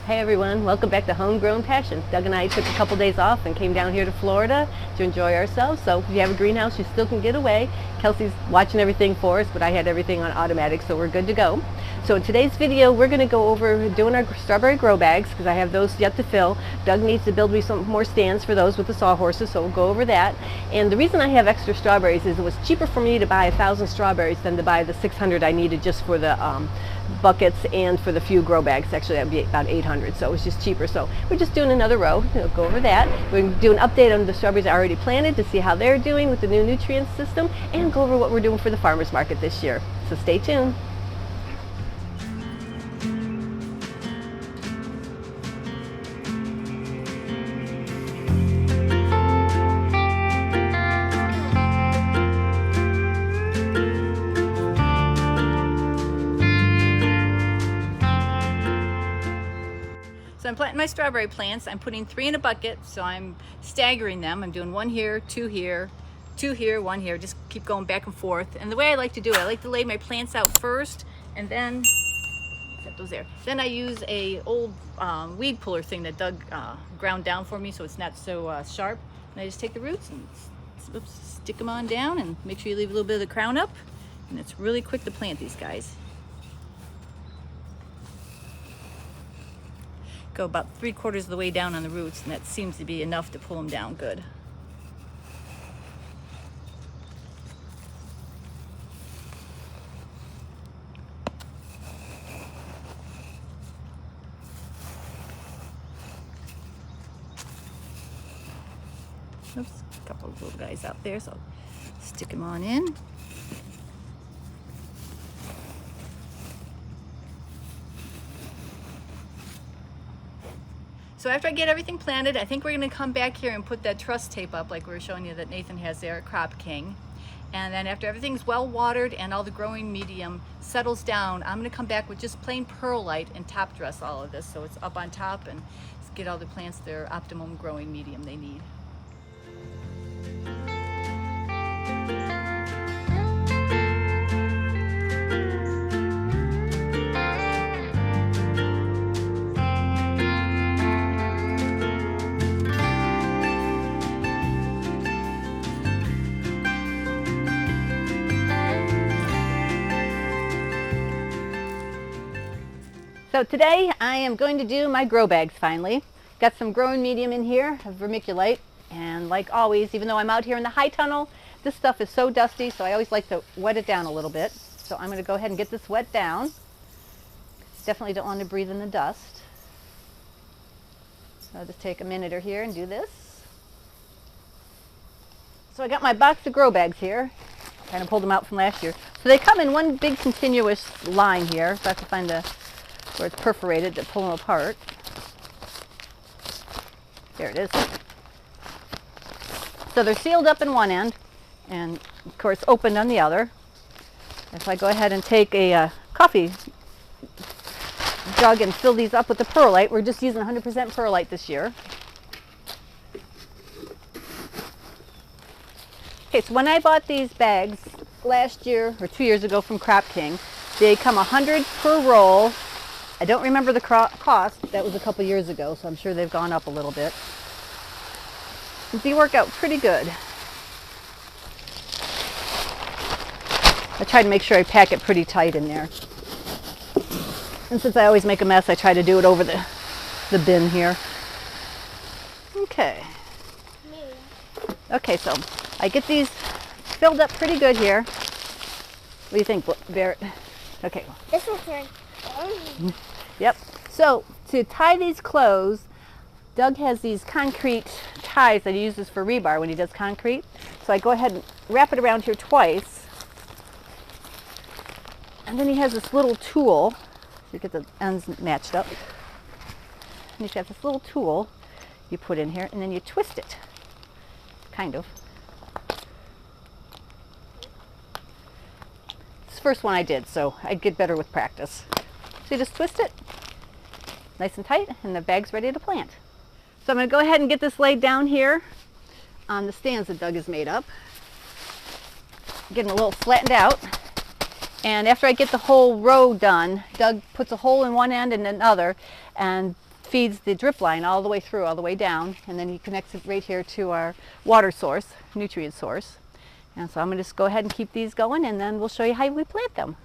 Hey everyone, welcome back to Homegrown Passion. Doug and I took a couple days off and came down here to Florida to enjoy ourselves. So if you have a greenhouse, you still can get away. Kelsey's watching everything for us, but I had everything on automatic, so we're good to go. So in today's video, we're going to go over doing our strawberry grow bags because I have those yet to fill. Doug needs to build me some more stands for those with the sawhorses, so we'll go over that. And the reason I have extra strawberries is it was cheaper for me to buy 1,000 strawberries than to buy the 600 I needed just for the buckets and for the few grow bags. Actually, that would be about 800, so it was just cheaper. So we're just doing another row. We'll go over that. We're going to do an update on the strawberries I already planted to see how they're doing with the new nutrient system, and go over what we're doing for the farmers market this year. So stay tuned. So I'm planting my strawberry plants. I'm putting 3 in a bucket, so I'm staggering them. I'm doing 1 here, 2 here, 2 here, 1 here. Just keep going back and forth. And the way I like to do it, I like to lay my plants out first, and then set those there. Then I use a old weed puller thing that Doug ground down for me, so it's not so sharp. And I just take the roots and stick them on down, and make sure you leave a little bit of the crown up. And it's really quick to plant these guys. Go about 3/4 of the way down on the roots, and that seems to be enough to pull them down good. Oops, a couple of little guys out there, so I'll stick them on in. So after I get everything planted, I think we're going to come back here and put that truss tape up like we were showing you that Nathan has there at Crop King. And then after everything's well watered and all the growing medium settles down, I'm going to come back with just plain perlite and top dress all of this so it's up on top and get all the plants their optimum growing medium they need. So today I am going to do my grow bags finally. Got some growing medium in here of vermiculite, and like always, even though I'm out here in the high tunnel, this stuff is so dusty, so I always like to wet it down a little bit. So I'm going to go ahead and get this wet down. Definitely don't want to breathe in the dust. So I'll just take a minute or here and do this. So I got my box of grow bags here. Kind of pulled them out from last year. So they come in one big continuous line here. So I have to find where it's perforated to pull them apart. There it is. So they're sealed up in one end and of course opened on the other. If I go ahead and take a coffee jug and fill these up with the perlite, we're just using 100% perlite this year. Okay, so when I bought these bags last year or 2 years ago from Crop King, they come 100 per roll. I don't remember the cost. That was a couple years ago, so I'm sure they've gone up a little bit. They work out pretty good. I try to make sure I pack it pretty tight in there. And since I always make a mess, I try to do it over the bin here. Okay. Okay, so I get these filled up pretty good here. What do you think, Barrett? Okay. This will turn. Yep. So to tie these closed, Doug has these concrete ties that he uses for rebar when he does concrete. So I go ahead and wrap it around here twice. And then he has this little tool. So you get the ends matched up. And he's got this little tool you put in here, and then you twist it. Kind of. It's the first one I did, so I'd get better with practice. So you just twist it nice and tight, and the bag's ready to plant. So I'm going to go ahead and get this laid down here on the stands that Doug has made up. Getting a little flattened out. And after I get the whole row done, Doug puts a hole in one end and another, and feeds the drip line all the way through, all the way down, and then he connects it right here to our water source, nutrient source. And so I'm going to just go ahead and keep these going, and then we'll show you how we plant them.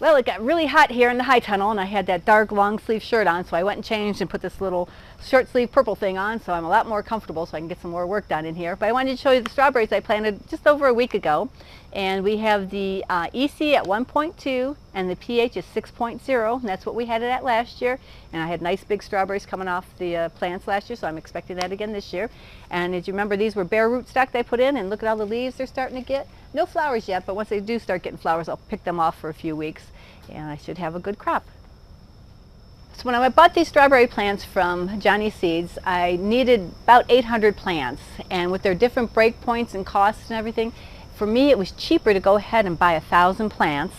Well, it got really hot here in the high tunnel, and I had that dark long sleeve shirt on, so I went and changed and put this little short sleeve purple thing on, so I'm a lot more comfortable, so I can get some more work done in here. But I wanted to show you the strawberries I planted just over a week ago, and we have the EC at 1.2 and the pH is 6.0, and that's what we had it at last year. And I had nice big strawberries coming off the plants last year, so I'm expecting that again this year. And as you remember, these were bare rootstock that I put in, and look at all the leaves they're starting to get. No flowers yet, but once they do start getting flowers, I'll pick them off for a few weeks, and I should have a good crop. So when I bought these strawberry plants from Johnny Seeds, I needed about 800 plants, and with their different break points and costs and everything, for me it was cheaper to go ahead and buy 1,000 plants,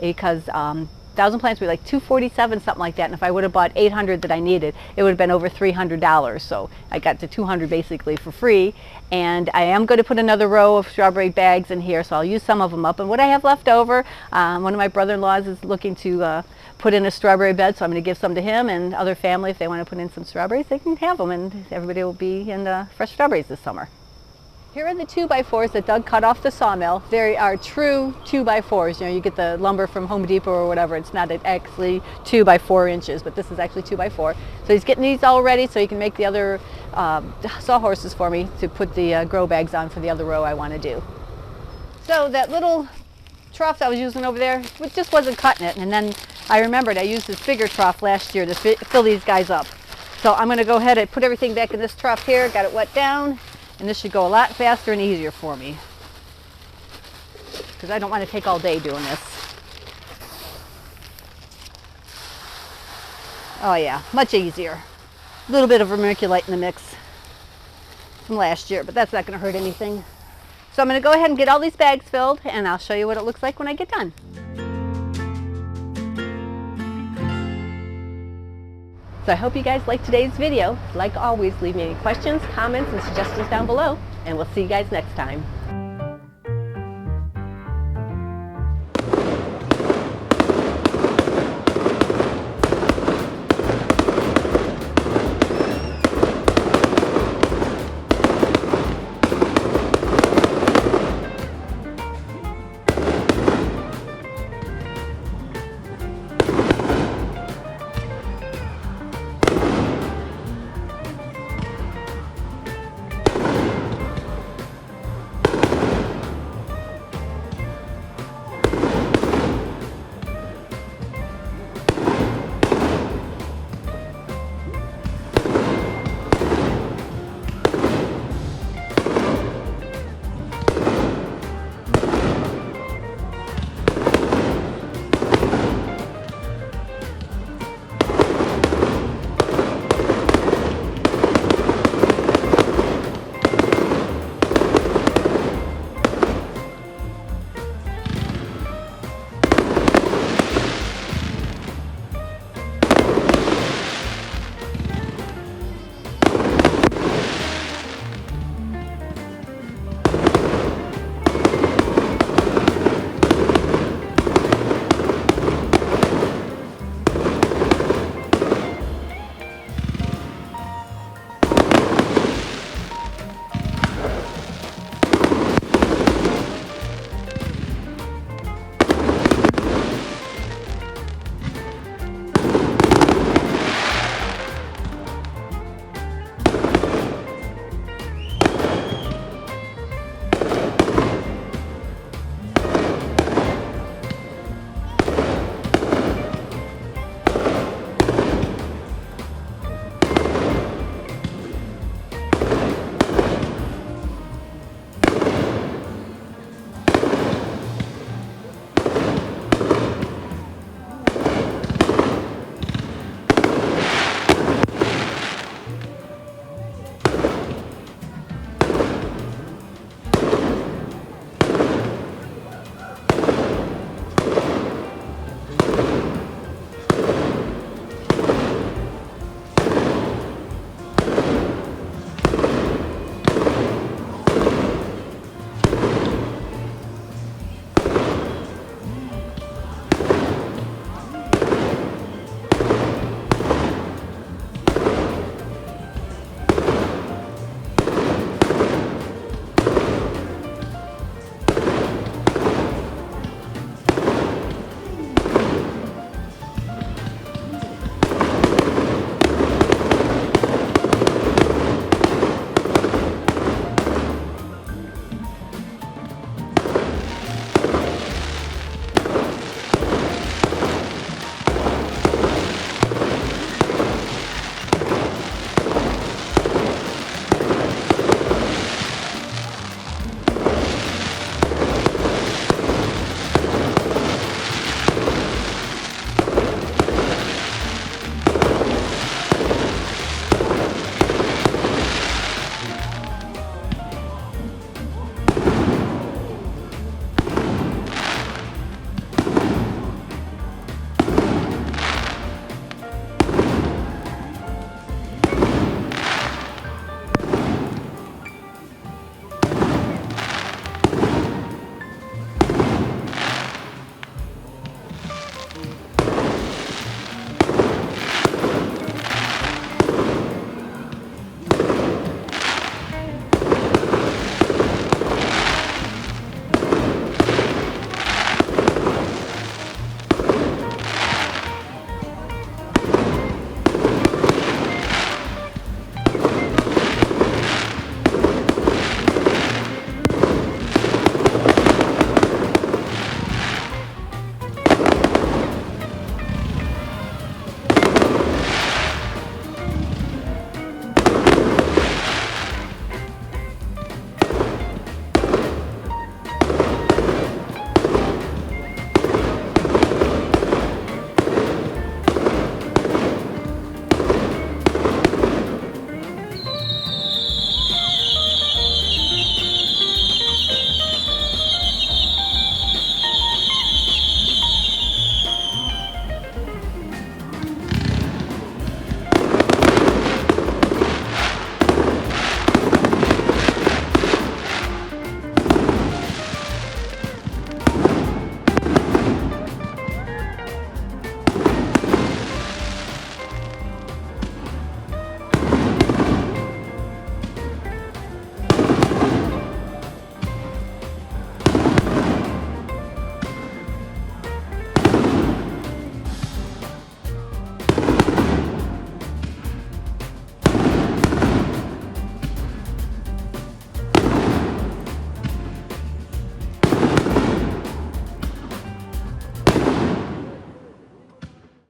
because 1,000 plants would be like $247, something like that, and if I would have bought 800 that I needed, it would have been over $300. So I got to 200 basically for free, and I am going to put another row of strawberry bags in here, so I'll use some of them up. And what I have left over, one of my brother-in-laws is looking to put in a strawberry bed, so I'm going to give some to him, and other family, if they want to put in some strawberries, they can have them, and everybody will be in fresh strawberries this summer. Here are the 2x4s that Doug cut off the sawmill. They are true 2x4s. You know, you get the lumber from Home Depot or whatever. It's not actually 2 by 4 inches, but this is actually 2x4. So he's getting these all ready so he can make the other sawhorses for me to put the grow bags on for the other row I want to do. So that little trough I was using over there, it just wasn't cutting it. And then I remembered I used this bigger trough last year to fill these guys up. So I'm going to go ahead and put everything back in this trough here, got it wet down. And this should go a lot faster and easier for me, because I don't want to take all day doing this. Oh yeah, much easier. A little bit of vermiculite in the mix from last year, but that's not going to hurt anything. So I'm going to go ahead and get all these bags filled, and I'll show you what it looks like when I get done. So I hope you guys liked today's video. Like always, leave me any questions, comments, and suggestions down below, and we'll see you guys next time.